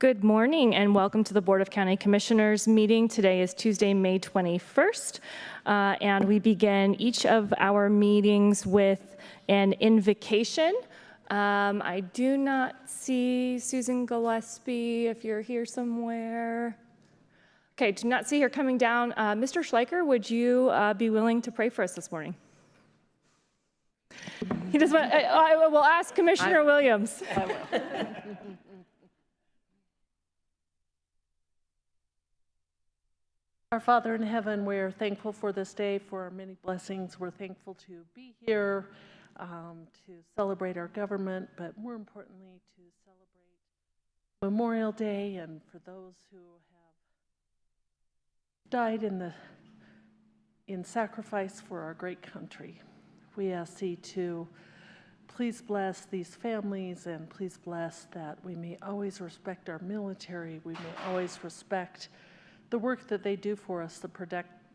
Good morning and welcome to the Board of County Commissioners meeting. Today is Tuesday, May 21st, and we begin each of our meetings with an invocation. I do not see Susan Gillespie if you're here somewhere. Okay, do not see her coming down. Mr. Schleicher, would you be willing to pray for us this morning? He does want, I will ask Commissioner Williams. I will. Our Father in heaven, we're thankful for this day, for our many blessings. We're thankful to be here, to celebrate our government, but more importantly, to celebrate Memorial Day and for those who have died in sacrifice for our great country. We ask Thee to please bless these families and please bless that we may always respect our military. We may always respect the work that they do for us, the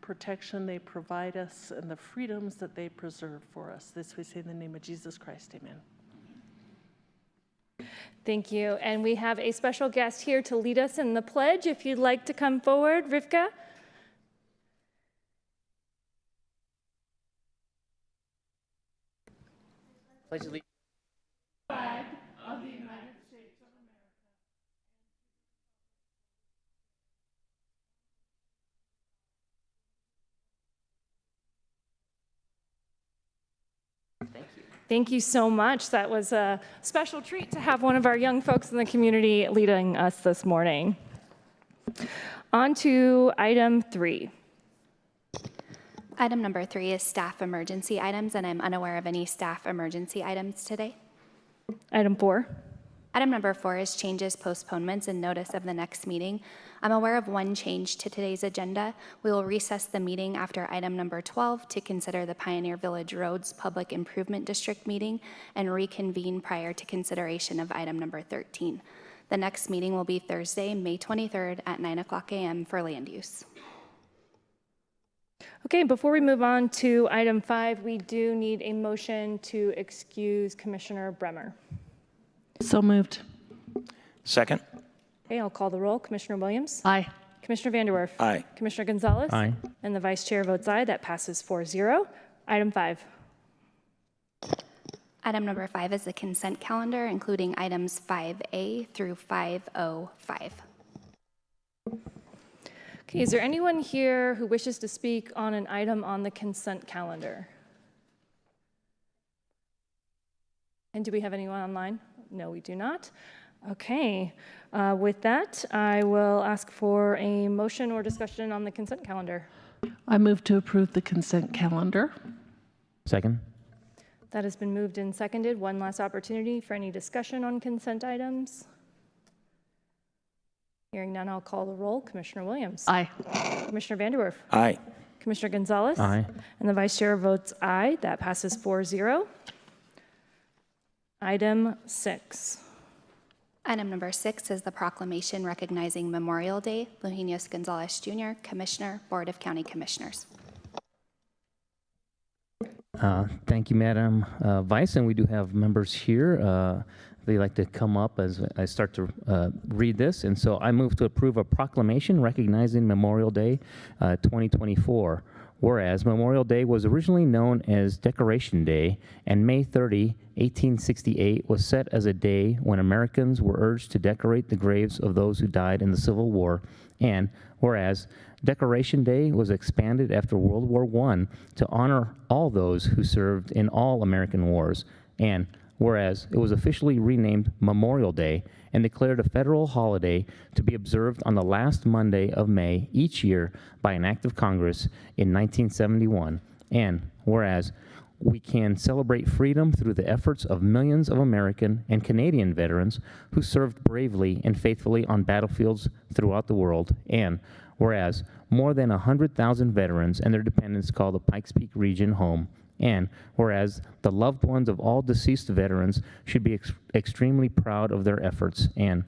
protection they provide us, and the freedoms that they preserve for us. This we say in the name of Jesus Christ, amen. Thank you. And we have a special guest here to lead us in the pledge. If you'd like to come forward, Rivka. Pledge allegiance. Flag of the United States of America. Thank you. Thank you so much. That was a special treat to have one of our young folks in the community leading us this morning. On to item 3. Item number 3 is staff emergency items, and I'm unaware of any staff emergency items today. Item 4. Item number 4 is changes, postponements, and notice of the next meeting. I'm aware of one change to today's agenda. We will recess the meeting after item number 12 to consider the Pioneer Village Roads Public Improvement District meeting and reconvene prior to consideration of item number 13. The next meeting will be Thursday, May 23rd at 9:00 a.m. for land use. Okay, before we move on to item 5, we do need a motion to excuse Commissioner Bremer. So moved. Second. Okay, I'll call the roll. Commissioner Williams? Aye. Commissioner Vanderwerf? Aye. Commissioner Gonzalez? Aye. And the Vice Chair votes aye. That passes 4-0. Item 5. Item number 5 is the consent calendar, including items 5A through 505. Okay, is there anyone here who wishes to speak on an item on the consent calendar? And do we have anyone online? No, we do not. Okay, with that, I will ask for a motion or discussion on the consent calendar. I move to approve the consent calendar. Second. That has been moved and seconded. One last opportunity for any discussion on consent items. Hearing none, I'll call the roll. Commissioner Williams? Aye. Commissioner Vanderwerf? Aye. Commissioner Gonzalez? Aye. And the Vice Chair votes aye. That passes 4-0. Item 6. Item number 6 is the proclamation recognizing Memorial Day. Luhenius Gonzalez Jr., Commissioner, Board of County Commissioners. Thank you, Madam Vice, and we do have members here. They like to come up as I start to read this, and so I move to approve a proclamation recognizing Memorial Day 2024. Whereas Memorial Day was originally known as Decoration Day, and May 30, 1868 was set as a day when Americans were urged to decorate the graves of those who died in the Civil War, and whereas Decoration Day was expanded after World War I to honor all those who served in all American wars, and whereas it was officially renamed Memorial Day and declared a federal holiday to be observed on the last Monday of May each year by an act of Congress in 1971, and whereas we can celebrate freedom through the efforts of millions of American and Canadian veterans who served bravely and faithfully on battlefields throughout the world, and whereas more than 100,000 veterans and their dependents call the Pikes Peak region home, and whereas the loved ones of all deceased veterans should be extremely proud of their efforts, and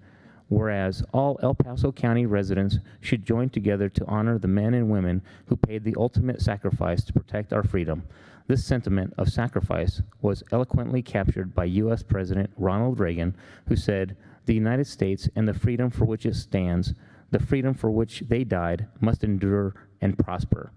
whereas all El Paso County residents should join together to honor the men and women who paid the ultimate sacrifice to protect our freedom. This sentiment of sacrifice was eloquently captured by U.S. President Ronald Reagan, who said, The United States and the freedom for which it stands, the freedom for which they died, must endure and prosper.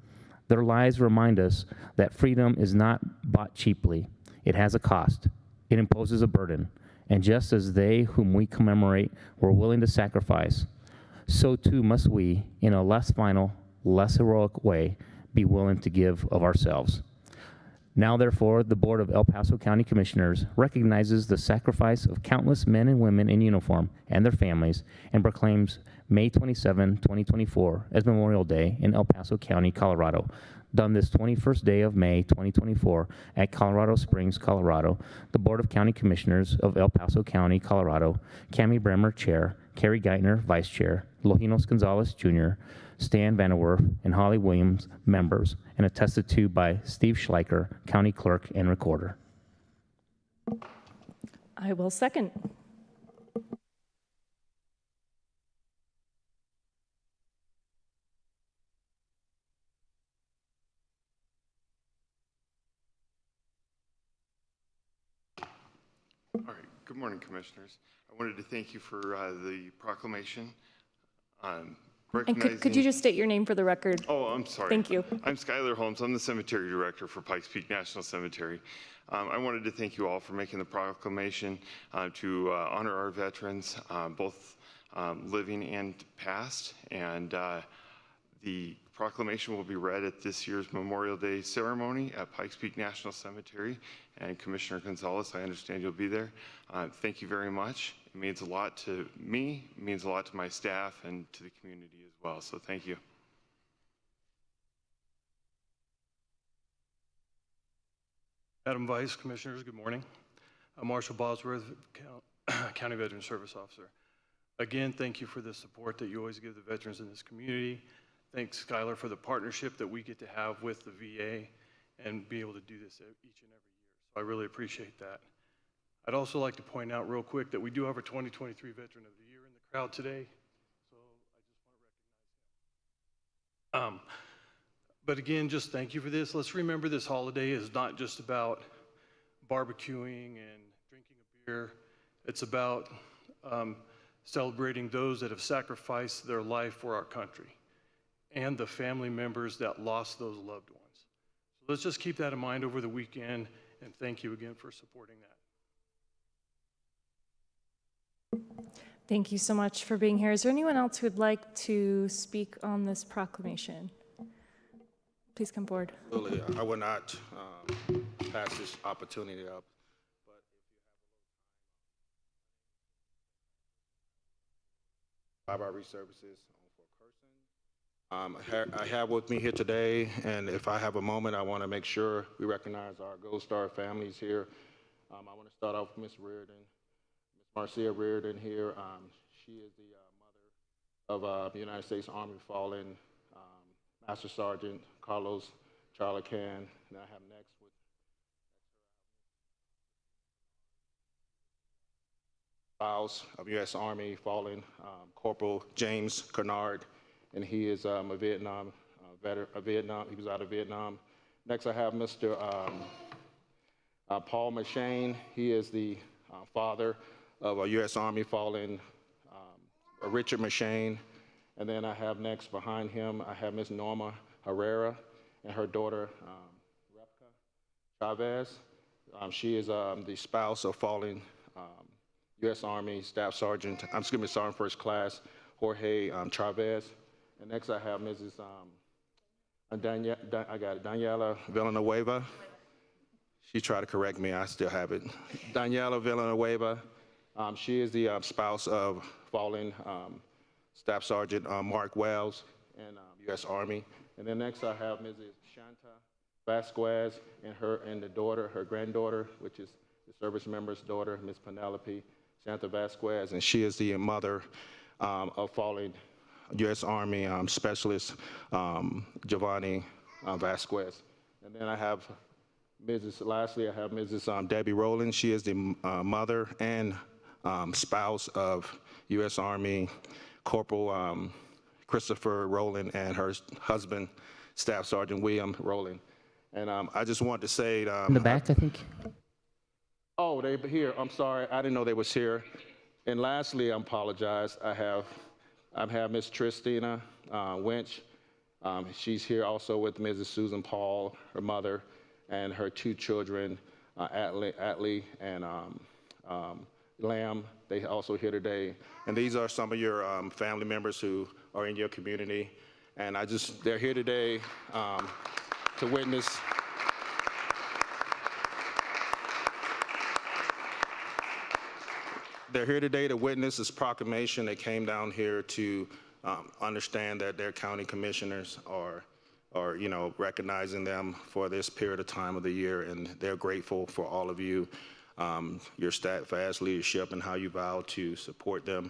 Their lives remind us that freedom is not bought cheaply. It has a cost. It imposes a burden. And just as they whom we commemorate were willing to sacrifice, so too must we, in a less final, less heroic way, be willing to give of ourselves. Now, therefore, the Board of El Paso County Commissioners recognizes the sacrifice of countless men and women in uniform and their families and proclaims May 27, 2024 as Memorial Day in El Paso County, Colorado. Done this 21st day of May 2024 at Colorado Springs, Colorado, the Board of County Commissioners of El Paso County, Colorado, Cami Bremer, Chair, Carrie Geithner, Vice Chair, Lojinos Gonzalez, Jr., Stan Vanderwerf, and Holly Williams, members, and attested to by Steve Schleicher, County Clerk and Recorder. I will second. All right. Good morning, Commissioners. I wanted to thank you for the proclamation. And Recognizing... could you just state your name for the record? Oh, I'm sorry. Thank you. I'm Skylar Holmes. I'm the Cemetery Director for Pikes Peak National Cemetery. I wanted to thank you all for making the proclamation to honor our veterans, both living and past. And the proclamation will be read at this year's Memorial Day ceremony at Pikes Peak National Cemetery. And Commissioner Gonzalez, I understand you'll be there. Thank you very much. It means a lot to me, it means a lot to my staff, and to the community as well. So thank you. Madam Vice Commissioners, good morning. I'm Marshall Bosworth, County Veteran Service Officer. Again, thank you for the support that you always give the veterans in this community. Thanks, Skylar, for the partnership that we get to have with the VA and be able to do this each and every year. So I really appreciate that. I'd also like to point out real quick that we do have our 2023 Veteran of the Year in the crowd today. So I just want to recognize him. But again, just thank you for this. Let's remember this holiday is not just about barbecuing and drinking a beer. It's about celebrating those that have sacrificed their life for our country and the family members that lost those loved ones. So let's just keep that in mind over the weekend, and thank you again for supporting that. Thank you so much for being here. Is there anyone else who would like to speak on this proclamation? Please come forward. Absolutely. I will not pass this opportunity up. But if you have Library Services for Carson. I have with me here today, and if I have a moment, I want to make sure we recognize our Gold Star families here. I want to start off with Ms. Reardon. Marcia Reardon here. She is the mother of the United States Army fallen Master Sergeant Carlos Charlacan. And I have next with spouse of U.S. Army fallen Corporal James Kennard, and he is a Vietnam veteran. He was out of Vietnam. Next, I have Mr. Paul McShane. He is the father of a U.S. Army fallen Richard McShane. And then I have next behind him, I have Ms. Norma Herrera and her daughter, Repka Chavez. She is the spouse of fallen U.S. Army Staff Sergeant, Sergeant First Class Jorge Chavez. And next I have Mrs. Daniela Villanueva. She tried to correct me, I still have it. Daniela Villanueva. She is the spouse of fallen Staff Sergeant Mark Wells in U.S. Army. And then next I have Mrs. Shanta Vasquez and the daughter, her granddaughter, which is the service member's daughter, Ms. Penelope Shanta Vasquez, and she is the mother of fallen U.S. Army Specialist Giovanni Vasquez. And then I have lastly I have Mrs. Debbie Rowland. She is the mother and spouse of U.S. Army Corporal Christopher Rowland and her husband, Staff Sergeant William Rowland. And I just wanted to say... in the back, I think. Oh, they're here. I'm sorry. I didn't know they was here. And lastly, I apologize. I have Miss Tristina Winch. She's here also with Mrs. Susan Paul, her mother, and her 2 children, Atlee and Lamb. They also here today. And these are some of your family members who are in your community. And they're here today to witness. They're here today to witness this proclamation. They came down here to understand that their county commissioners are recognizing them for this period of time of the year, and they're grateful for all of you, your steadfast leadership, and how you vow to support them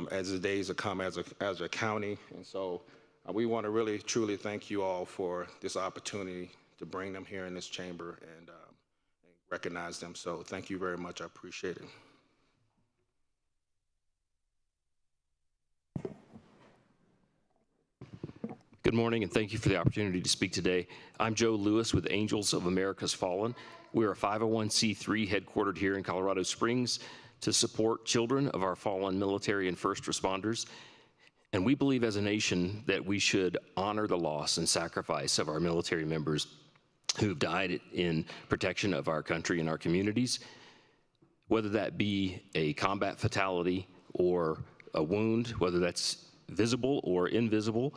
as the days have come as a county. And so we want to really, truly thank you all for this opportunity to bring them here in this chamber and recognize them. So thank you very much. I appreciate it. Good morning, and thank you for the opportunity to speak today. I'm Joe Lewis with Angels of America's Fallen. We're a 501c3 headquartered here in Colorado Springs to support children of our fallen military and first responders. And we believe as a nation that we should honor the loss and sacrifice of our military members who've died in protection of our country and our communities, whether that be a combat fatality or a wound, whether that's visible or invisible,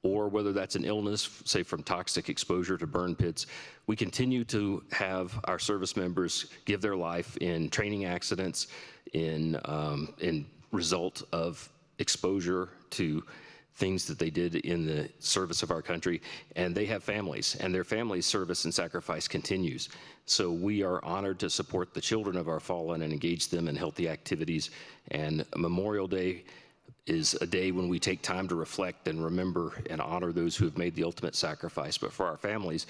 or whether that's an illness, say from toxic exposure to burn pits. We continue to have our service members give their life in training accidents, in result of exposure to things that they did in the service of our country, and they have families, and their families' service and sacrifice continues. So we are honored to support the children of our fallen and engage them in healthy activities. And Memorial Day is a day when we take time to reflect and remember and honor those who have made the ultimate sacrifice. But for our families,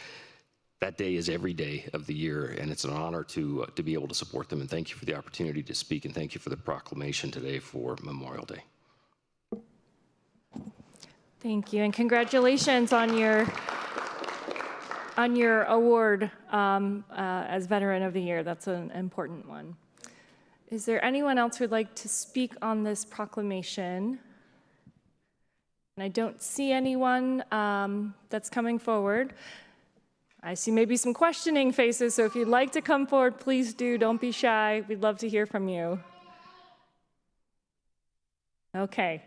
that day is every day of the year, and it's an honor to be able to support them. And thank you for the opportunity to speak, and thank you for the proclamation today for Memorial Day. Thank you, and congratulations on your award as Veteran of the Year. That's an important one. Is there anyone else who would like to speak on this proclamation? And I don't see anyone that's coming forward. I see maybe some questioning faces, so if you'd like to come forward, please do. Don't be shy. We'd love to hear from you. Okay.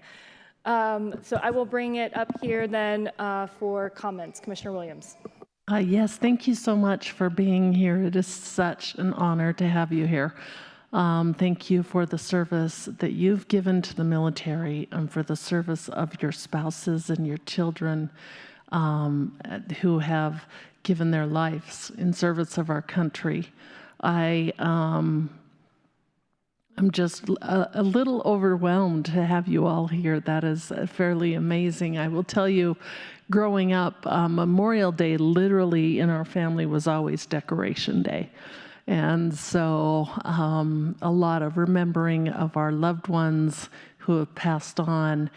So I will bring it up here then for comments. Commissioner Williams. Yes, thank you so much for being here. It is such an honor to have you here. Thank you for the service that you've given to the military and for the service of your spouses and your children who have given their lives in service of our country. I'm just a little overwhelmed to have you all here. That is fairly amazing. I will tell you, growing up, Memorial Day literally in our family was always Decoration Day. And so a lot of remembering of our loved ones who have passed on.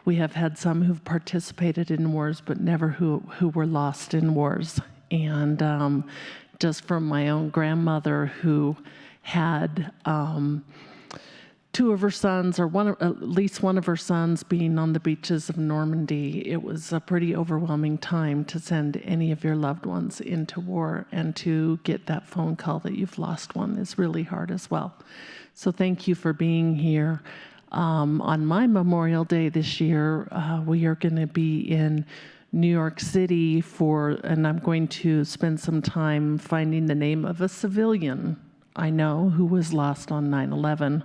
We have had some who've participated in wars, but never who were lost in wars. And just from my own grandmother who had two of her sons, or at least one of her sons, being on the beaches of Normandy, it was a pretty overwhelming time to send any of your loved ones into war, and to get that phone call that you've lost one is really hard as well. So thank you for being here. On my Memorial Day this year, we are going to be in New York City and I'm going to spend some time finding the name of a civilian I know who was lost on 9/11.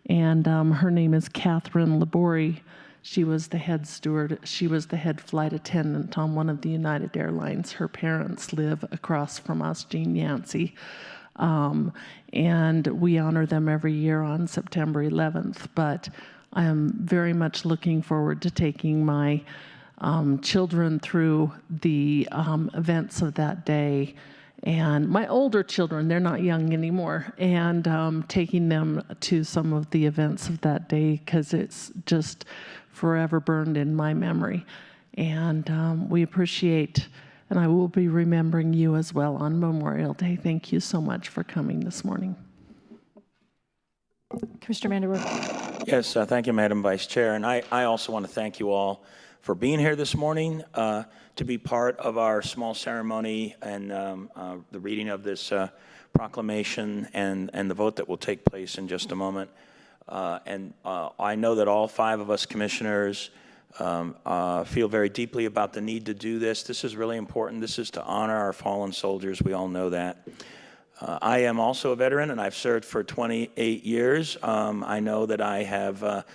And her name is Catherine Labori. She was the head steward. She was the head flight attendant on one of the United Airlines. Her parents live across from us, Jean Yancey. And we honor them every year on September 11th. But I am very much looking forward to taking my children through the events of that day. And my older children, they're not young anymore, and taking them to some of the events of that day, because it's just forever burned in my memory. And we appreciate, and I will be remembering you as well on Memorial Day. Thank you so much for coming this morning. Commissioner Vanderwerf. Yes, thank you, Madam Vice Chair. And I also want to thank you all for being here this morning to be part of our small ceremony and the reading of this proclamation and the vote that will take place in just a moment. I know that all 5 of us commissioners feel very deeply about the need to do this. This is really important. This is to honor our fallen soldiers. We all know that. I am also a veteran, and I've served for 28 years. I know that I have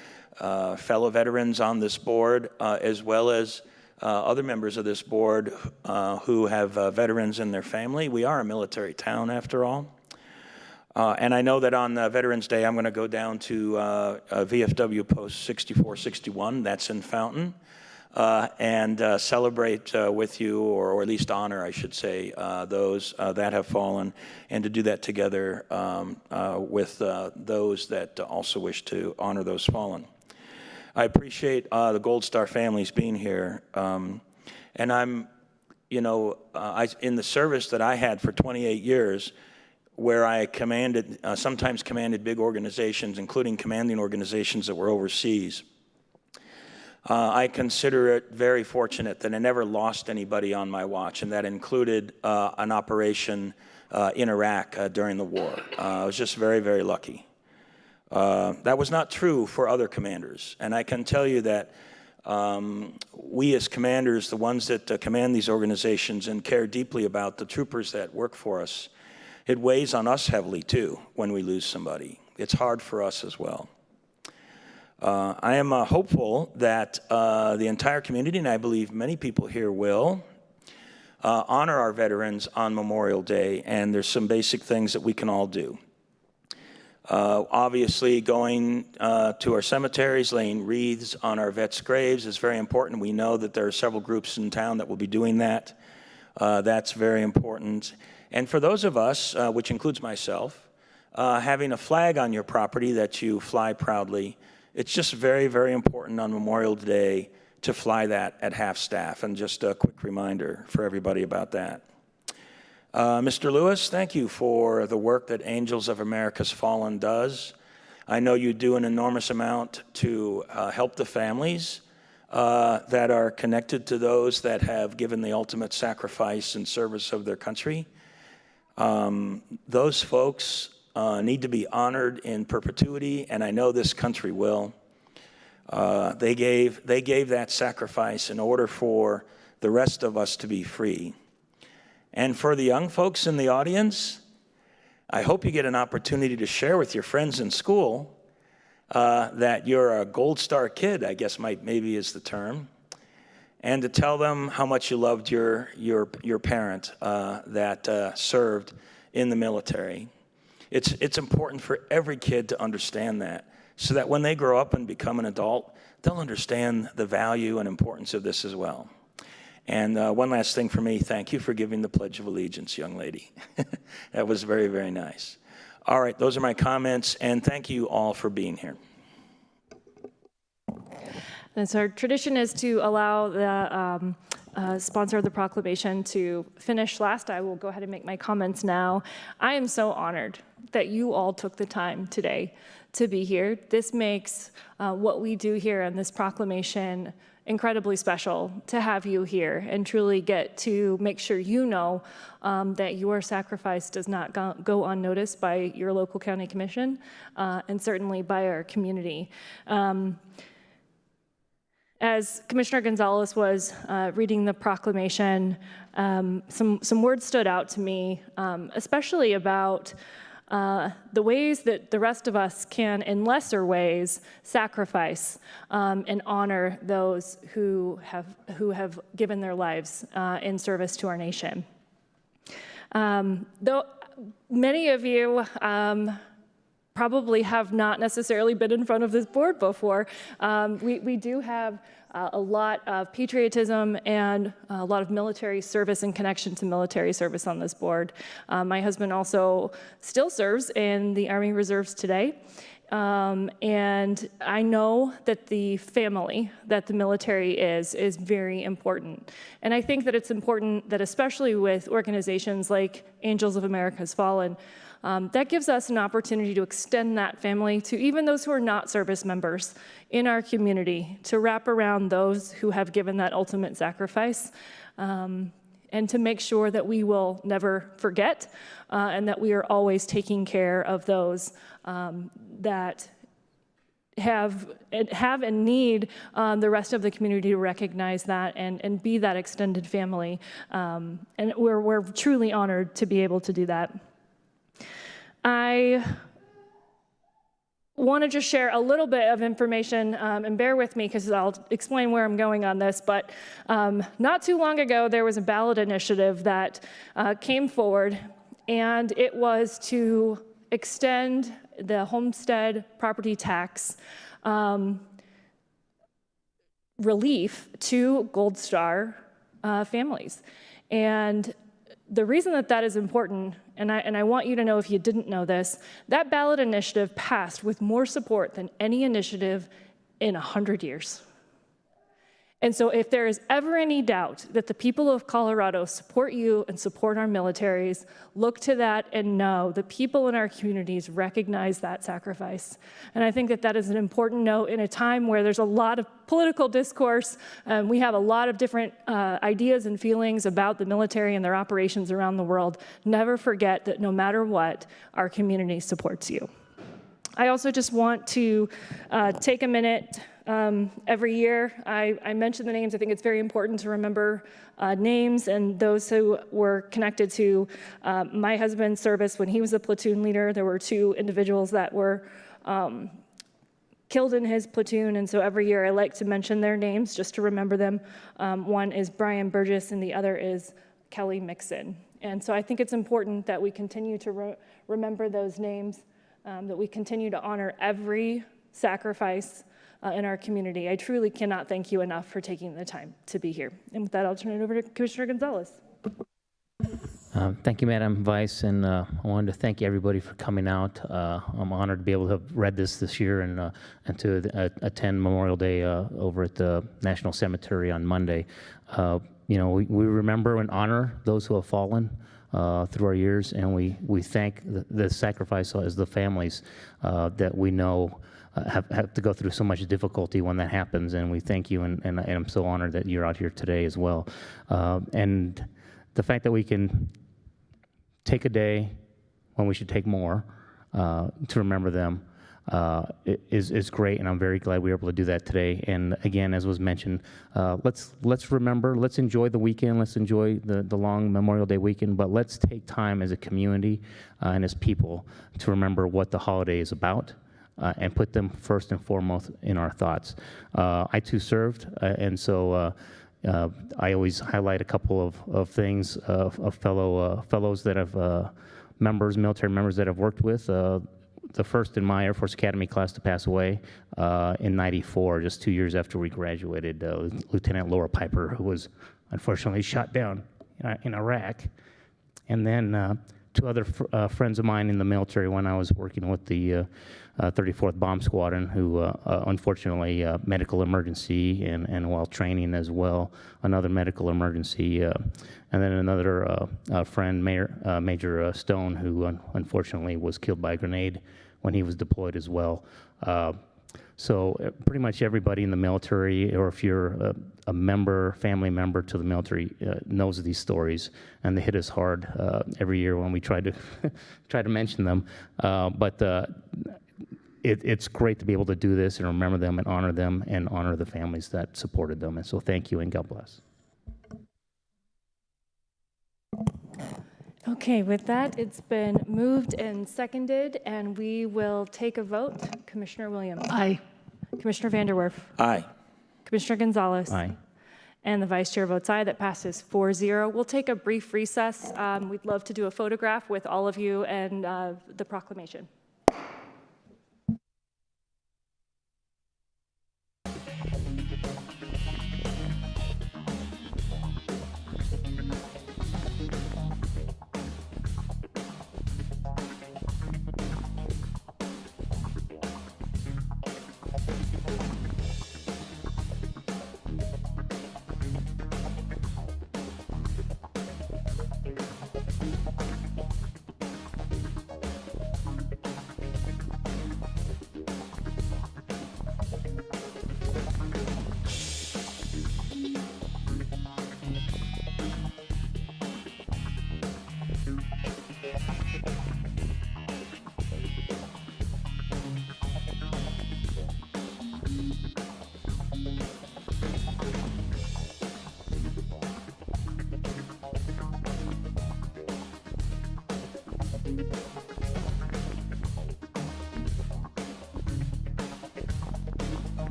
fellow veterans on this board, as well as other members of this board who have veterans in their family. We are a military town, after all. And I know that on Veterans Day, I'm going to go down to VFW Post 6461, that's in Fountain, and celebrate with you, or at least honor, I should say, those that have fallen, and to do that together with those that also wish to honor those fallen. I appreciate the Gold Star families being here, and I'm, in the service that I had for 28 years, where I commanded, sometimes commanded big organizations, including commanding organizations that were overseas. I consider it very fortunate that I never lost anybody on my watch, and that included an operation in Iraq during the war. I was just very, very lucky. That was not true for other commanders, and I can tell you that we as commanders, the ones that command these organizations and care deeply about the troopers that work for us, it weighs on us heavily too when we lose somebody. It's hard for us as well. I am hopeful that the entire community, and I believe many people here will, honor our veterans on Memorial Day, and there's some basic things that we can all do. Obviously, going to our cemeteries, laying wreaths on our vets' graves is very important. We know that there are several groups in town that will be doing that. That's very important. And for those of us, which includes myself, having a flag on your property that you fly proudly, it's just very, very important on Memorial Day to fly that at half-staff. And just a quick reminder for everybody about that. Mr. Lewis, thank you for the work that Angels of America's Fallen does. I know you do an enormous amount to help the families that are connected to those that have given the ultimate sacrifice in service of their country. Those folks need to be honored in perpetuity, and I know this country will. They gave that sacrifice in order for the rest of us to be free. And for the young folks in the audience, I hope you get an opportunity to share with your friends in school that you're a Gold Star kid, I guess maybe is the term, and to tell them how much you loved your parent that served in the military. It's important for every kid to understand that, so that when they grow up and become an adult, they'll understand the value and importance of this as well. And one last thing for me, thank you for giving the Pledge of Allegiance, young lady. That was very, very nice. All right, those are my comments, and thank you all for being here. And so our tradition is to allow the sponsor of the proclamation to finish last. I will go ahead and make my comments now. I am so honored that you all took the time today to be here. This makes what we do here in this proclamation incredibly special to have you here and truly get to make sure you know that your sacrifice does not go unnoticed by your local county commission and certainly by our community. As Commissioner Gonzalez was reading the proclamation, some words stood out to me, especially about the ways that the rest of us can, in lesser ways, sacrifice and honor those who have given their lives in service to our nation. Though many of you probably have not necessarily been in front of this board before, we do have a lot of patriotism and a lot of military service and connection to military service on this board. My husband also still serves in the Army Reserves today. And I know that the family that the military is very important. And I think that it's important that, especially with organizations like Angels of America's Fallen, that gives us an opportunity to extend that family to even those who are not service members in our community, to wrap around those who have given that ultimate sacrifice, and to make sure that we will never forget and that we are always taking care of those that have and need the rest of the community to recognize that and be that extended family. And we're truly honored to be able to do that. I want to just share a little bit of information, and bear with me because I'll explain where I'm going on this, but not too long ago there was a ballot initiative that came forward, and it was to extend the homestead property tax relief to Gold Star families. And the reason that that is important, and I want you to know if you didn't know this, that ballot initiative passed with more support than any initiative in 100 years. And so if there is ever any doubt that the people of Colorado support you and support our militaries, look to that and know the people in our communities recognize that sacrifice. And I think that that is an important note in a time where there's a lot of political discourse. We have a lot of different ideas and feelings about the military and their operations around the world. Never forget that no matter what, our community supports you. I also just want to take a minute. Every year, I mention the names. I think it's very important to remember names and those who were connected to my husband's service when he was a platoon leader. There were 2 individuals that were killed in his platoon, and so every year I like to mention their names just to remember them. One is Brian Burgess, and the other is Kelly Mixon. And so I think it's important that we continue to remember those names, that we continue to honor every sacrifice in our community. I truly cannot thank you enough for taking the time to be here. And with that, I'll turn it over to Commissioner Gonzalez. Thank you, Madam Vice, and I wanted to thank everybody for coming out. I'm honored to be able to have read this year and to attend Memorial Day over at the National Cemetery on Monday. We remember and honor those who have fallen through our years, and we thank the sacrifice as the families that we know have to go through so much difficulty when that happens, and we thank you, and I'm so honored that you're out here today as well. And the fact that we can take a day when we should take more to remember them is great, and I'm very glad we were able to do that today. And again, as was mentioned, let's remember, let's enjoy the weekend, let's enjoy the long Memorial Day weekend, but let's take time as a community and as people to remember what the holiday is about. And put them first and foremost in our thoughts. I too served, and so I always highlight a couple of things of fellows that have military members that I've worked with. The first in my Air Force Academy class to pass away in '94, just 2 years after we graduated, Lieutenant Laura Piper, who was unfortunately shot down in Iraq, and then 2 other friends of mine in the military when I was working with the 34th Bomb Squadron, who unfortunately medical emergency and while training as well, another medical emergency, and then another friend, Major Stone, who unfortunately was killed by a grenade when he was deployed as well. So pretty much everybody in the military, or if you're a family member to the military, knows these stories, and they hit us hard every year when we try to mention them. But it's great to be able to do this and remember them and honor the families that supported them. And so thank you, and God bless. Okay, with that, it's been moved and seconded, and we will take a vote. Commissioner Williams. Aye. Commissioner Vanderwerf. Aye. Commissioner Gonzalez. Aye. And the Vice Chair votes aye. That passes 4-0. We'll take a brief recess. We'd love to do a photograph with all of you and the proclamation.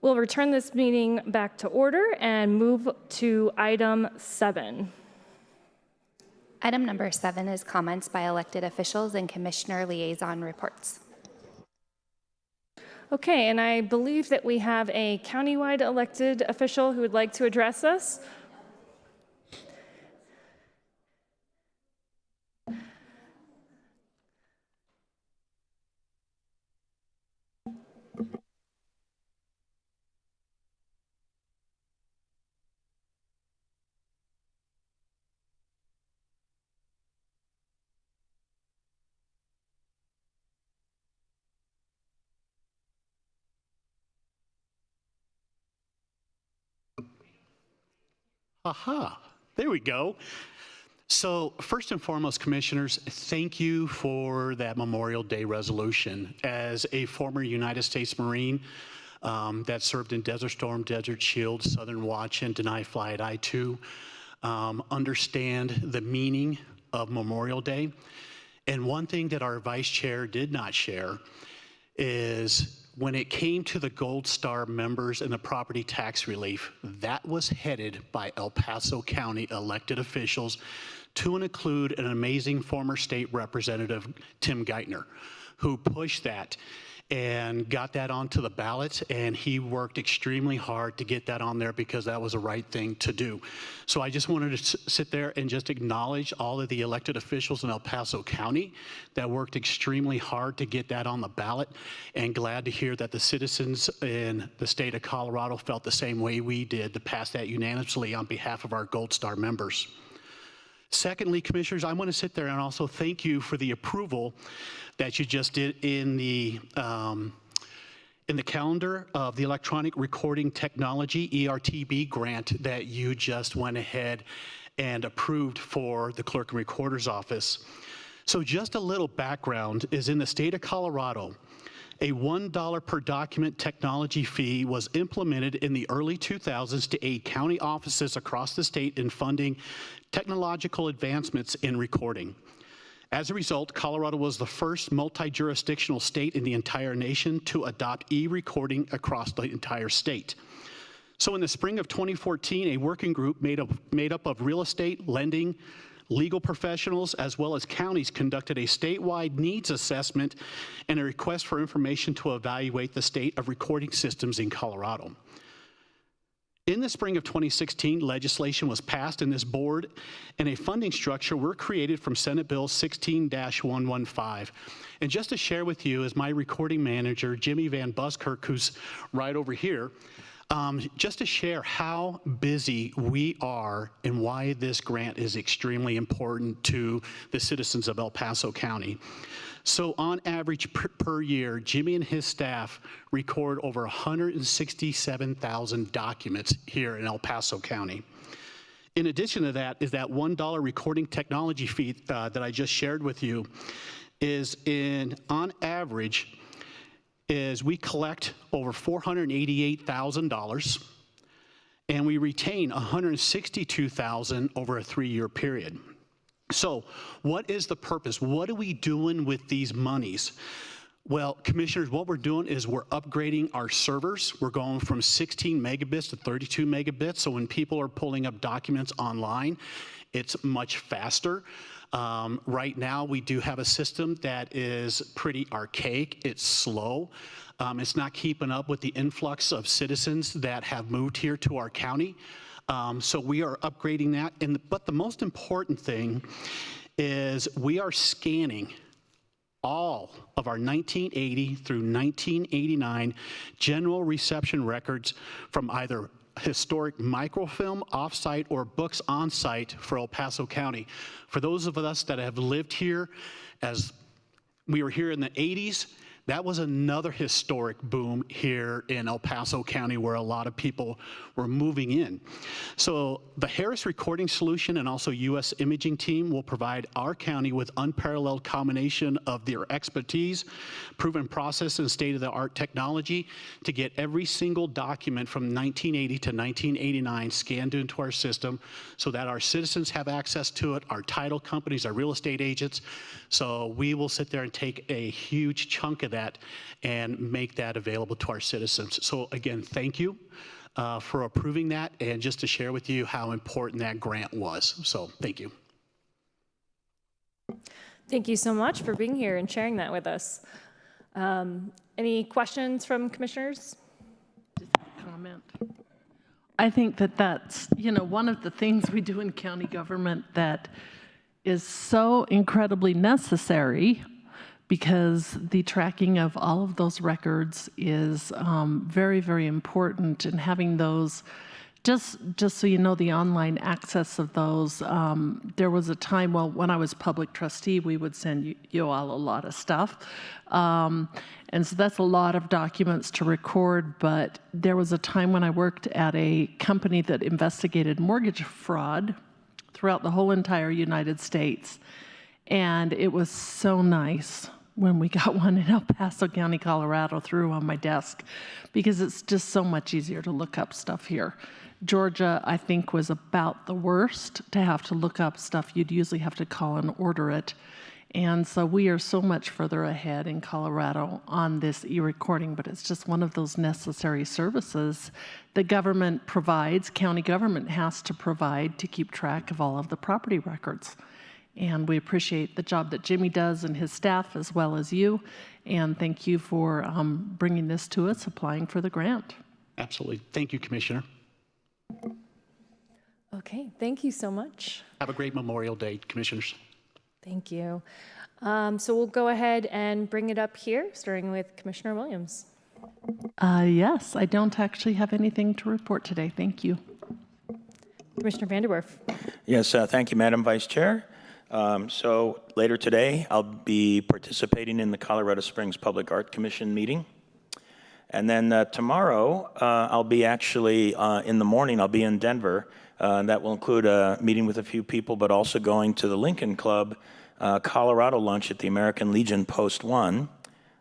We'll return this meeting back to order and move to item 7. Item number 7 is comments by elected officials and commissioner liaison reports. Okay, and I believe that we have a countywide elected official who would like to address us. Aha, there we go. So first and foremost, commissioners, thank you for that Memorial Day resolution. As a former United States Marine that served in Desert Storm, Desert Shield, Southern Watch, and Deny Fly at I-2, understand the meaning of Memorial Day. And one thing that our vice chair did not share is when it came to the Gold Star members and the property tax relief, that was headed by El Paso County elected officials to include an amazing former state representative, Tim Geithner, who pushed that and got that onto the ballot, and he worked extremely hard to get that on there because that was the right thing to do. So I just wanted to sit there and just acknowledge all of the elected officials in El Paso County that worked extremely hard to get that on the ballot, and glad to hear that the citizens in the state of Colorado felt the same way we did to pass that unanimously on behalf of our Gold Star members. Secondly, commissioners, I want to sit there and also thank you for the approval that you just did in the calendar of the electronic recording technology, ERTB grant, that you just went ahead and approved for the clerk and recorder's office. So just a little background is in the state of Colorado, a $1 per document technology fee was implemented in the early 2000s to aid county offices across the state in funding technological advancements in recording. As a result, Colorado was the first multi-jurisdictional state in the entire nation to adopt e-recording across the entire state. So in the spring of 2014, a working group made up of real estate, lending, legal professionals, as well as counties conducted a statewide needs assessment and a request for information to evaluate the state of recording systems in Colorado. In the spring of 2016, legislation was passed in this board and a funding structure were created from Senate Bill 16-115. And just to share with you, as my recording manager, Jimmy Van Buskirk, who's right over here, just to share how busy we are and why this grant is extremely important to the citizens of El Paso County. So on average per year, Jimmy and his staff record over 167,000 documents here in El Paso County. In addition to that is that $1 recording technology fee that I just shared with you is on average, is we collect over $488,000 and we retain $162,000 over a 3-year period. So what is the purpose? What are we doing with these monies? Well, commissioners, what we're doing is we're upgrading our servers. We're going from 16 megabits to 32 megabits. So when people are pulling up documents online, it's much faster. Right now, we do have a system that is pretty archaic. It's slow. It's not keeping up with the influx of citizens that have moved here to our county. So we are upgrading that. But the most important thing is we are scanning all of our 1980 through 1989 general reception records from either historic microfilm off-site or books on-site for El Paso County. For those of us that have lived here, as we were here in the 80s, that was another historic boom here in El Paso County where a lot of people were moving in. So the Harris Recording Solution and also U.S. Imaging Team will provide our county with unparalleled combination of their expertise, proven process, and state-of-the-art technology to get every single document from 1980 to 1989 scanned into our system so that our citizens have access to it, our title companies, our real estate agents. So we will sit there and take a huge chunk of of that and make that available to our citizens. So again, thank you for approving that, and just to share with you how important that grant was. So thank you. Thank you so much for being here and sharing that with us. Any questions from commissioners? Comment. I think that that's, one of the things we do in county government that is so incredibly necessary, because the tracking of all of those records is very, very important, and having those, just so you know, the online access of those. There was a time, when I was public trustee, we would send you all a lot of stuff. And so that's a lot of documents to record, but there was a time when I worked at a company that investigated mortgage fraud throughout the whole entire United States. And it was so nice when we got one in El Paso County, Colorado, through on my desk, because it's just so much easier to look up stuff here. Georgia, I think, was about the worst to have to look up stuff. You'd usually have to call and order it. And so we are so much further ahead in Colorado on this e-recording, but it's just one of those necessary services the government provides, county government has to provide to keep track of all of the property records. And we appreciate the job that Jimmy does and his staff, as well as you. And thank you for bringing this to us, applying for the grant. Absolutely. Thank you, Commissioner. Okay, thank you so much. Have a great Memorial Day, Commissioners. Thank you. So we'll go ahead and bring it up here, starting with Commissioner Williams. Yes, I don't actually have anything to report today. Thank you. Commissioner Vanderwerf. Yes, thank you, Madam Vice Chair. So later today, I'll be participating in the Colorado Springs Public Art Commission meeting. And then tomorrow, I'll be actually, in the morning, I'll be in Denver. That will include a meeting with a few people, but also going to the Lincoln Club Colorado lunch at the American Legion Post 1.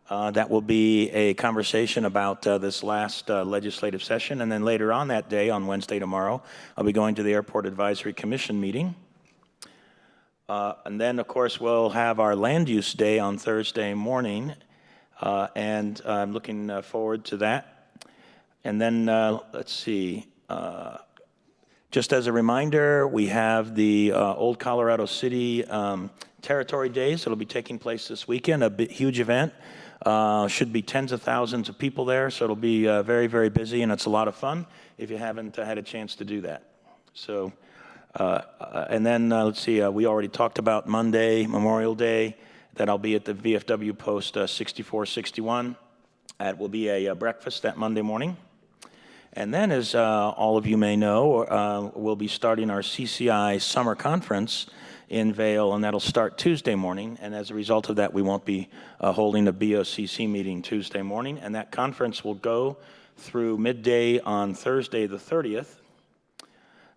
That will be a conversation about this last legislative session. And then later on that day, on Wednesday tomorrow, I'll be going to the Airport Advisory Commission meeting. And then, of course, we'll have our land use day on Thursday morning. And I'm looking forward to that. And then, let's see. Just as a reminder, we have the Old Colorado City Territory Days. It'll be taking place this weekend, a huge event. Should be tens of thousands of people there, so it'll be very, very busy, and it's a lot of fun if you haven't had a chance to do that. So, and then let's see, we already talked about Monday, Memorial Day, that I'll be at the VFW Post 6461. It will be a breakfast that Monday morning. And then, as all of you may know, we'll be starting our CCI Summer Conference in Vail, and that'll start Tuesday morning. And as a result of that, we won't be holding a BOCC meeting Tuesday morning. And that conference will go through midday on Thursday the 30th.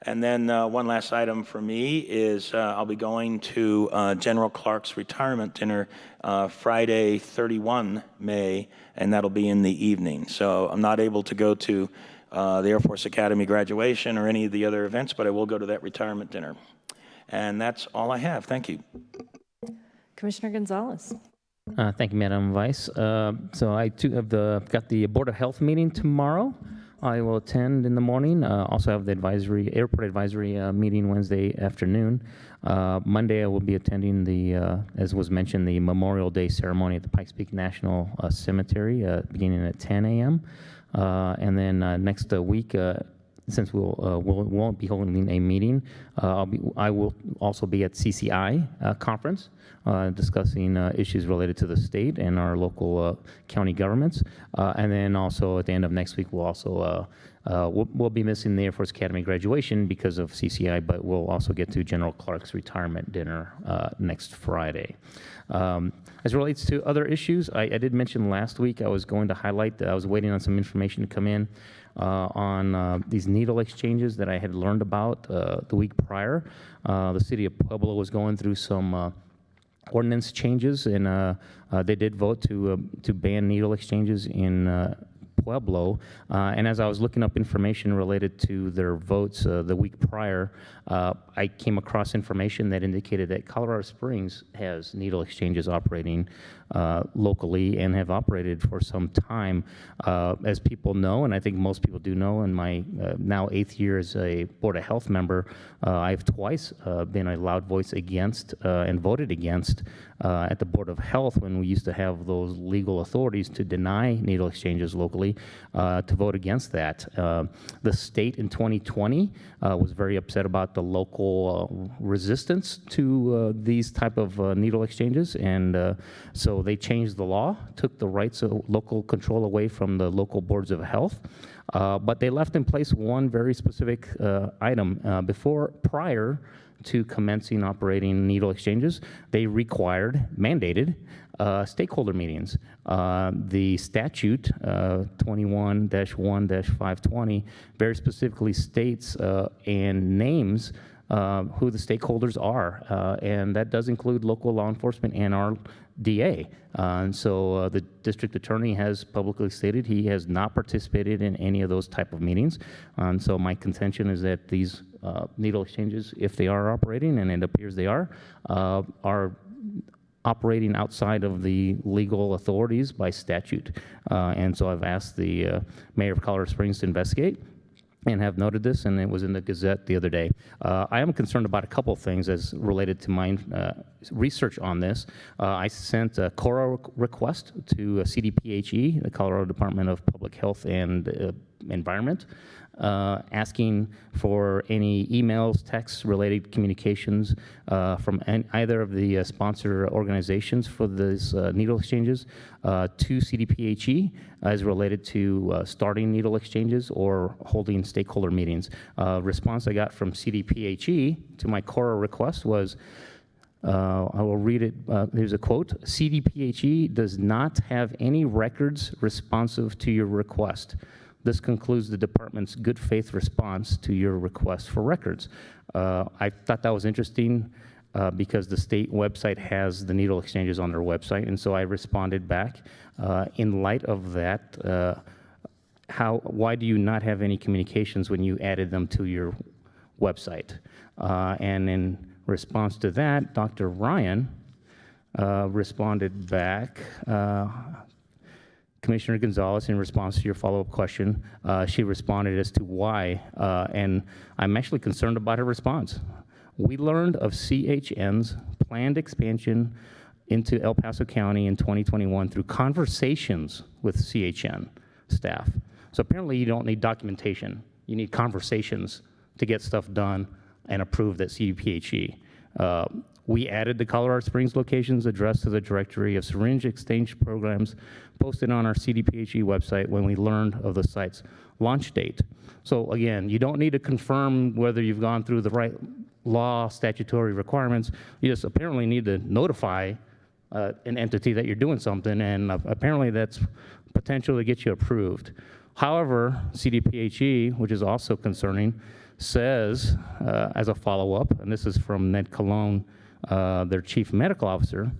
And then one last item for me is I'll be going to General Clark's retirement dinner Friday, 31 May, and that'll be in the evening. So I'm not able to go to the Air Force Academy graduation or any of the other events, but I will go to that retirement dinner. And that's all I have. Thank you. Commissioner Gonzalez. Thank you, Madam Vice. So I too have got the Board of Health meeting tomorrow. I will attend in the morning. Also have the airport advisory meeting Wednesday afternoon. Monday I will be attending as was mentioned, the Memorial Day ceremony at the Pikes Peak National Cemetery beginning at 10 a.m. And then next week, since we won't be holding a meeting, I will also be at CCI conference discussing issues related to the state and our local county governments. And then also at the end of next week, we'll be missing the Air Force Academy graduation because of CCI, but we'll also get to General Clark's retirement dinner next Friday. As it relates to other issues, I did mention last week I was going to highlight that I was waiting on some information to come in on these needle exchanges that I had learned about the week prior. The city of Pueblo was going through some ordinance changes, and they did vote to ban needle exchanges in Pueblo. And as I was looking up information related to their votes the week prior, I came across information that indicated that Colorado Springs has needle exchanges operating locally and have operated for some time. As people know, and I think most people do know, in my now 8th year as a Board of Health member, I've twice been a loud voice against and voted against at the Board of Health when we used to have those legal authorities to deny needle exchanges locally, to vote against that. The state in 2020 was very upset about the local resistance to these type of needle exchanges, and so they changed the law, took the rights of local control away from the local boards of health, but they left in place one very specific item. Prior to commencing operating needle exchanges, they mandated stakeholder meetings. The statute 21-1-520 very specifically states and names who the stakeholders are, and that does include local law enforcement and our DA. And so the district attorney has publicly stated he has not participated in any of those type of meetings. And so my contention is that these needle exchanges, if they are operating, and it appears they are operating outside of the legal authorities by statute. And so I've asked the mayor of Colorado Springs to investigate, and have noted this, and it was in the Gazette the other day. I am concerned about a couple things as related to my research on this. I sent a CORA request to CDPHE, the Colorado Department of Public Health and Environment, asking for any emails, texts, related communications from either of the sponsor organizations for these needle exchanges to CDPHE as related to starting needle exchanges or holding stakeholder meetings. Response I got from CDPHE to my CORA request was, I will read it. There's a quote: CDPHE does not have any records responsive to your request. This concludes the department's good faith response to your request for records. I thought that was interesting because the state website has the needle exchanges on their website, and so I responded back. In light of that, why do you not have any communications when you added them to your website? And in response to that, Dr. Ryan responded back. Commissioner Gonzalez, in response to your follow-up question, she responded as to why, and I'm actually concerned about her response. We learned of CHN's planned expansion into El Paso County in 2021 through conversations with CHN staff. So apparently you don't need documentation. You need conversations to get stuff done and approved at CDPHE. We added the Colorado Springs location's address to the directory of syringe exchange programs posted on our CDPHE website when we learned of the site's launch date. So again, you don't need to confirm whether you've gone through the right law, statutory requirements. You just apparently need to notify an entity that you're doing something, and apparently that's potential to get you approved. However, CDPHE, which is also concerning, says as a follow-up, and this is from Ned Colon, their chief medical officer,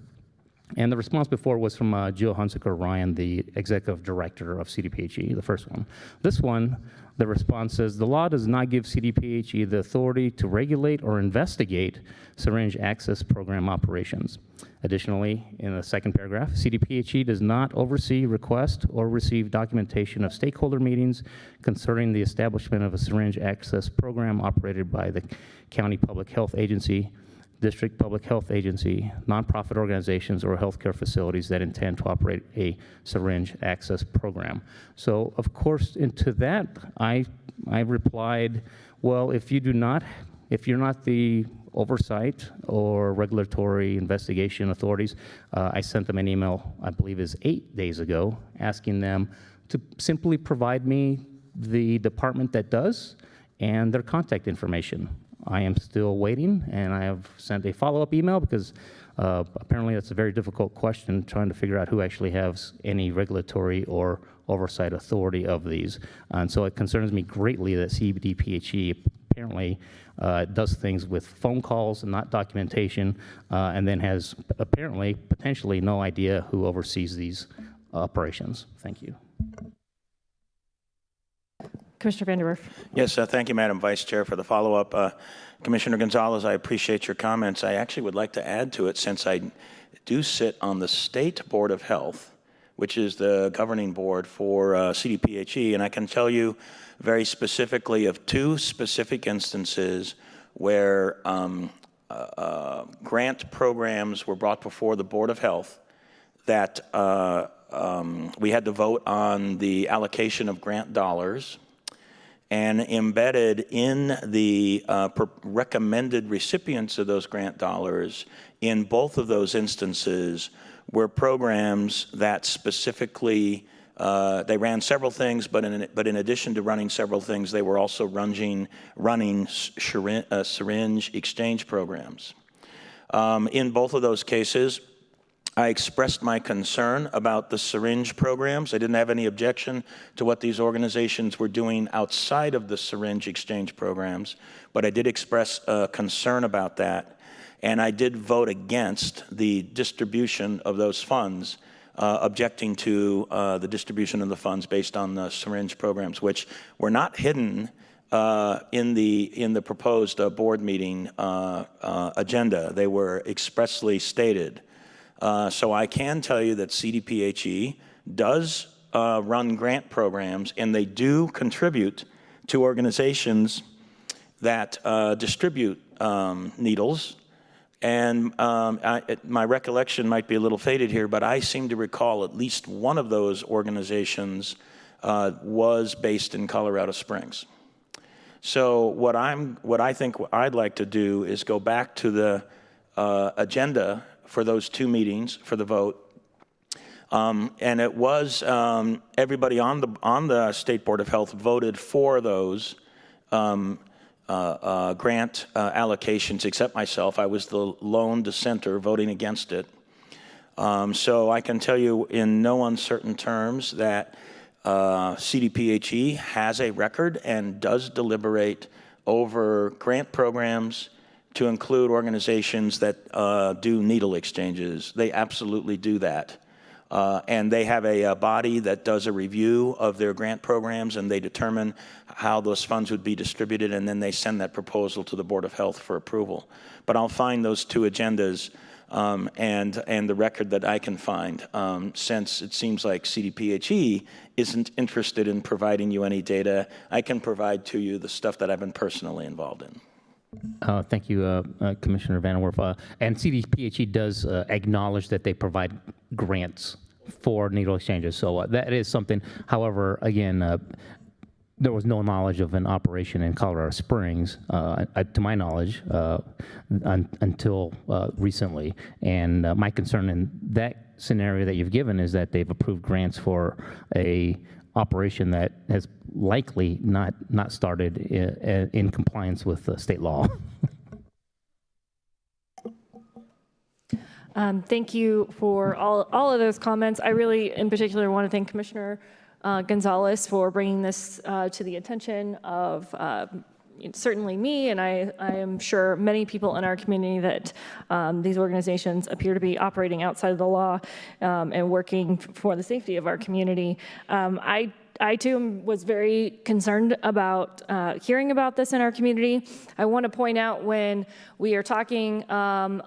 and the response before was from Jill Hunsaker Ryan, the executive director of CDPHE, the first one. This one, the response says, the law does not give CDPHE the authority to regulate or investigate syringe access program operations. Additionally, in the second paragraph, CDPHE does not oversee, request, or receive documentation of stakeholder meetings concerning the establishment of a syringe access program operated by the county public health agency, district public health agency, nonprofit organizations, or healthcare facilities that intend to operate a syringe access program. So, of course, into that, I replied, well, if you're not the oversight or regulatory investigation authorities, I sent them an email, I believe is 8 days ago, asking them to simply provide me the department that does and their contact information. I am still waiting, and I have sent a follow-up email because apparently that's a very difficult question, trying to figure out who actually has any regulatory or oversight authority of these. And so it concerns me greatly that CDPHE apparently does things with phone calls and not documentation, and then has apparently, potentially, no idea who oversees these operations. Thank you. Commissioner Van der Werf. Yes, thank you, Madam Vice Chair, for the follow-up. Commissioner Gonzalez, I appreciate your comments. I actually would like to add to it, since I do sit on the State Board of Health, which is the governing board for CDPHE, and I can tell you very specifically of two specific instances where grant programs were brought before the Board of Health that we had to vote on the allocation of grant dollars, and embedded in the recommended recipients of those grant dollars in both of those instances were programs that specifically, they ran several things, but in addition to running several things, they were also running syringe exchange programs. In both of those cases, I expressed my concern about the syringe programs. I didn't have any objection to what these organizations were doing outside of the syringe exchange programs, but I did express concern about that. And I did vote against the distribution of those funds, objecting to the distribution of the funds based on the syringe programs, which were not hidden in the proposed board meeting agenda. They were expressly stated. So I can tell you that CDPHE does run grant programs, and they do contribute to organizations that distribute needles. And my recollection might be a little faded here, but I seem to recall at least one of those organizations was based in Colorado Springs. So what I think I'd like to do is go back to the agenda for those two meetings for the vote. And it was everybody on the State Board of Health voted for those grant allocations except myself. I was the lone dissenter voting against it. So I can tell you in no uncertain terms that CDPHE has a record and does deliberate over grant programs to include organizations that do needle exchanges. They absolutely do that. And they have a body that does a review of their grant programs, and they determine how those funds would be distributed, and then they send that proposal to the Board of Health for approval. But I'll find those two agendas and the record that I can find, since it seems like CDPHE isn't interested in providing you any data. I can provide to you the stuff that I've been personally involved in. Thank you, Commissioner Van der Werf. And CDPHE does acknowledge that they provide grants for needle exchanges. So that is something. However, again, there was no knowledge of an operation in Colorado Springs, to my knowledge, until recently. And my concern in that scenario that you've given is that they've approved grants for a operation that has likely not started in compliance with state law. Thank you for all of those comments. I really, in particular, want to thank Commissioner Gonzalez for bringing this to the attention of certainly me, and I am sure many people in our community, that these organizations appear to be operating outside of the law and working for the safety of our community. I too was very concerned about hearing about this in our community. I want to point out, when we are talking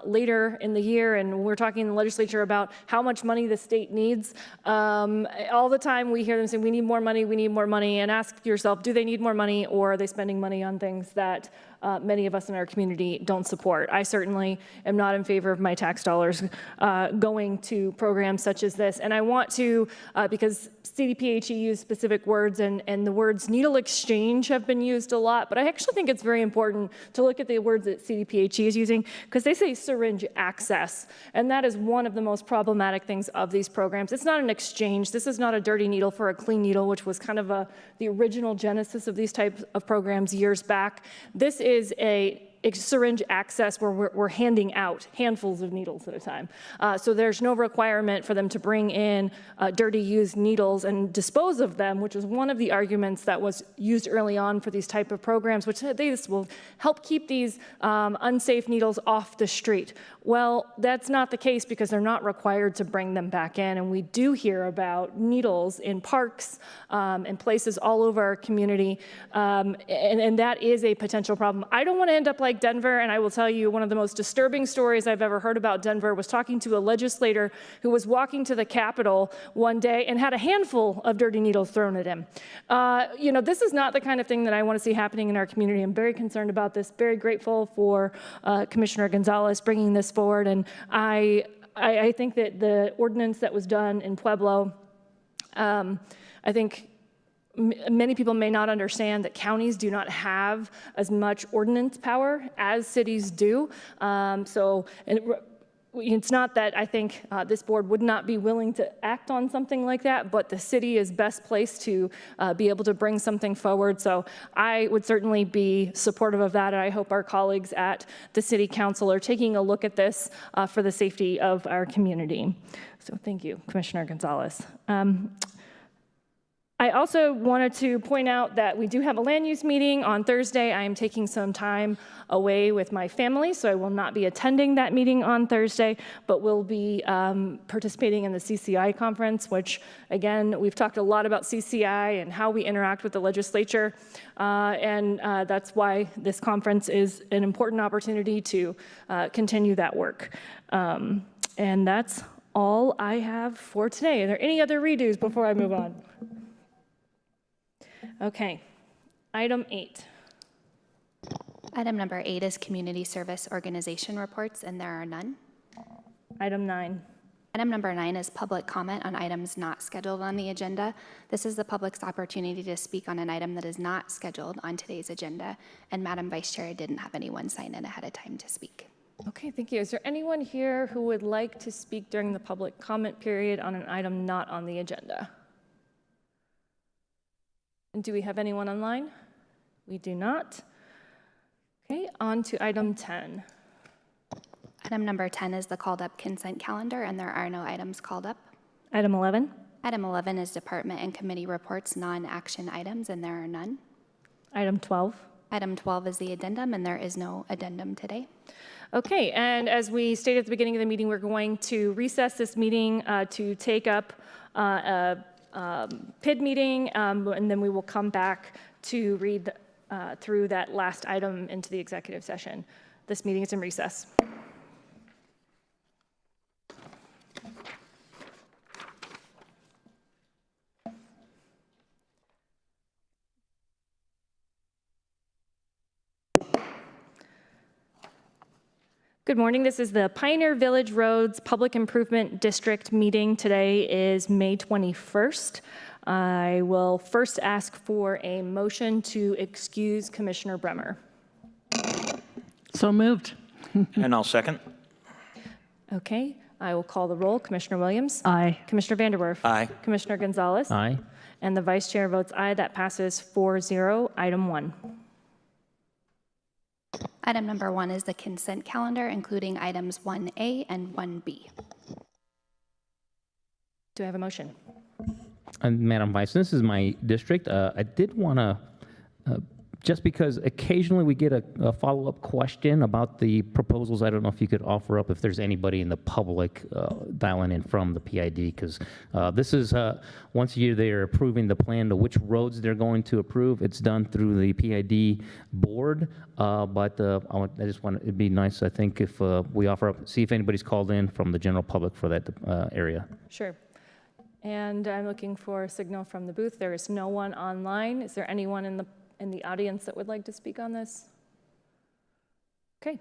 later in the year and we're talking in the legislature about how much money the state needs, all the time we hear them say, we need more money, and ask yourself, do they need more money, or are they spending money on things that many of us in our community don't support? I certainly am not in favor of my tax dollars going to programs such as this. And I want to, because CDPHE used specific words, and the words needle exchange have been used a lot, but I actually think it's very important to look at the words that CDPHE is using, because they say syringe access, and that is one of the most problematic things of these programs. It's not an exchange. This is not a dirty needle for a clean needle, which was kind of the original genesis of these types of programs years back. This is syringe access where we're handing out handfuls of needles at a time. So there's no requirement for them to bring in dirty used needles and dispose of them, which was one of the arguments that was used early on for these type of programs, which this will help keep these unsafe needles off the street. Well, that's not the case because they're not required to bring them back in. And we do hear about needles in parks and places all over our community. And that is a potential problem. I don't want to end up like Denver. And I will tell you, one of the most disturbing stories I've ever heard about Denver was talking to a legislator who was walking to the Capitol one day and had a handful of dirty needles thrown at him. This is not the kind of thing that I want to see happening in our community. I'm very concerned about this, very grateful for Commissioner Gonzalez bringing this forward. And I think that the ordinance that was done in Pueblo, I think many people may not understand that counties do not have as much ordinance power as cities do. It's not that I think this board would not be willing to act on something like that, but the city is best placed to be able to bring something forward. So I would certainly be supportive of that. And I hope our colleagues at the city council are taking a look at this for the safety of our community. So thank you, Commissioner Gonzalez. I also wanted to point out that we do have a land use meeting on Thursday. I am taking some time away with my family, so I will not be attending that meeting on Thursday, but will be participating in the CCI conference, which, again, we've talked a lot about CCI and how we interact with the legislature, and that's why this conference is an important opportunity to continue that work. And that's all I have for today. Are there any other redos before I move on? Okay, item 8. Item number 8 is community service organization reports, and there are none. Item 9. Item number 9 is public comment on items not scheduled on the agenda. This is the public's opportunity to speak on an item that is not scheduled on today's agenda. And Madam Vice Chair, I didn't have anyone sign in ahead of time to speak. Okay, thank you. Is there anyone here who would like to speak during the public comment period on an item not on the agenda? And do we have anyone online? We do not. Okay, on to item 10. Item number 10 is the called up consent calendar, and there are no items called up. Item 11. Item 11 is department and committee reports, non-action items, and there are none. Item 12. Item 12 is the addendum, and there is no addendum today. Okay, and as we stated at the beginning of the meeting, we're going to recess this meeting to take up a PID meeting, and then we will come back to read through that last item into the executive session. This meeting is in recess. Good morning. This is the Pioneer Village Roads Public Improvement District meeting. Today is May 21st. I will first ask for a motion to excuse Commissioner Bremer. So moved. And I'll second. Okay, I will call the roll. Commissioner Williams? Aye. Commissioner Vanderwerf? Aye. Commissioner Gonzalez? Aye. And the Vice Chair votes aye. That passes 4-0. Item 1. Item number 1 is the consent calendar, including items 1A and 1B. Do I have a motion? Madam Vice, this is my district. I did want to, just because occasionally we get a follow-up question about the proposals, I don't know if you could offer up if there's anybody in the public dialing in from the PID, because this is, once a year they're approving the plan to which roads they're going to approve. It's done through the PID board, but I just want, it'd be nice, I think, if we offer up, see if anybody's called in from the general public for that area. Sure. And I'm looking for a signal from the booth. There is no one online. Is there anyone in the audience that would like to speak on this? Okay.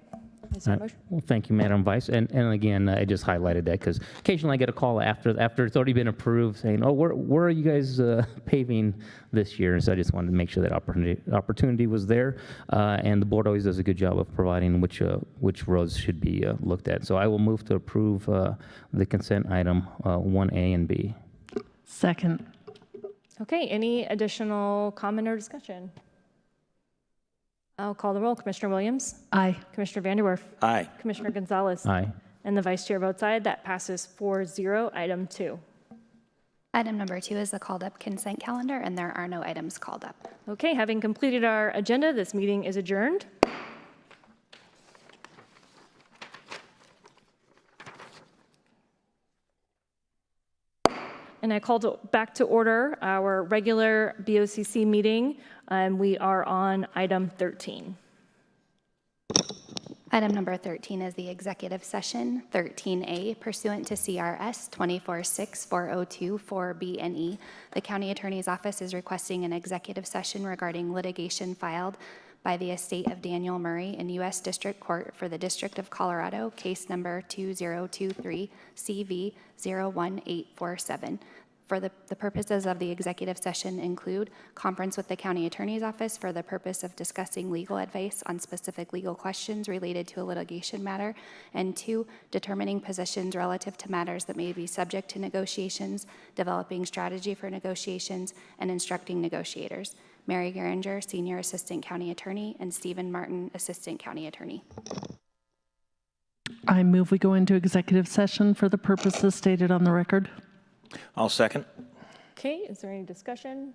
Is there a motion? Well, thank you, Madam Vice. And again, I just highlighted that because occasionally I get a call after it's already been approved saying, oh, where are you guys paving this year? And so I just wanted to make sure that opportunity was there. And the board always does a good job of providing which roads should be looked at. So I will move to approve the consent item 1A and B. Second. Okay, any additional comment or discussion? I'll call the roll. Commissioner Williams? Aye. Commissioner Vanderwerf? Aye. Commissioner Gonzalez? Aye. And the vice chair votes aye. That passes 4-0. Item 2. Item number 2 is the called up consent calendar, and there are no items called up. Okay, having completed our agenda, this meeting is adjourned. And I called back to order our regular BOCC meeting, and we are on item 13. Item number 13 is the executive session. 13A, pursuant to CRS 246402 and E, the county attorney's office is requesting an executive session regarding litigation filed by the estate of Daniel Murray in U.S. District Court for the District of Colorado, case number 2023 CV 01847. For the purposes of the executive session include conference with the county attorney's office for the purpose of discussing legal advice on specific legal questions related to a litigation matter, and 2, determining positions relative to matters that may be subject to negotiations, developing strategy for negotiations, and instructing negotiators. Mary Geringer, Senior Assistant County Attorney, and Stephen Martin, Assistant County Attorney. I move we go into executive session for the purposes stated on the record. I'll second. Okay, is there any discussion?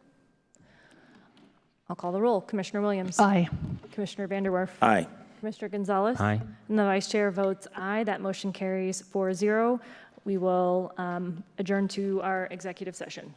I'll call the roll. Commissioner Williams? Aye. Commissioner Vanderwerf? Aye. Commissioner Gonzalez? Aye. And the vice chair votes aye. That motion carries 4-0. We will adjourn to our executive session.